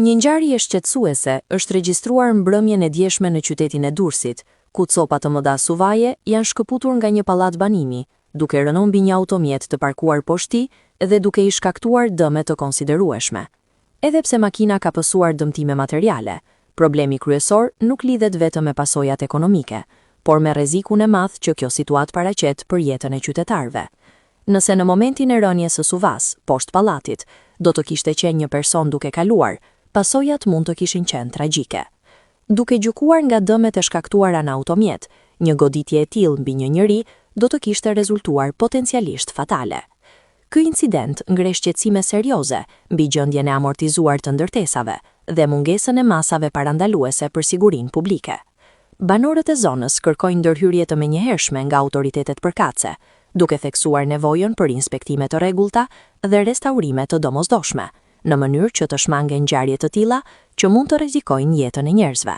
Një ngjarje shqetësuese është regjistruar mbrëmjen e djeshme në qytetin e Durrësit, ku copa të mëdha suvaje janë shkëputur nga një pallat banimi, duke rënë mbi një automjet të parkuar poshtë tij dhe duke i shkaktuar dëme të konsiderueshme. Edhe pse makina ka pësuar dëmtime materiale, problemi kryesor nuk lidhet vetëm me pasojat ekonomike, por me rrezikun e madh që kjo situatë paraqet për jetën e qytetarëve. Nëse në momentin e rënies së suvas, poshtë pallatit, do të kishte qenë një person duke kaluar, pasojat mund të kishin qenë tragjike. Duke gjykuar nga dëmet e shkaktuara në automjet, një goditje e tillë mbi një njeri do të kishte rezultuar potencialisht fatale. Ky incident ngre shqetësime serioze mbi gjendjen e amortizuar të ndërtesave dhe mungesën e masave parandaluese për sigurinë publike. Banorët e zonës kërkojnë ndërhyrje të menjëhershme nga autoritetet përkatëse, duke theksuar nevojën për inspektime të rregullta dhe restaurime të domosdoshme, në mënyrë që të shmangen ngjarje të tilla që mund të rrezikojnë jetën e njerëzve.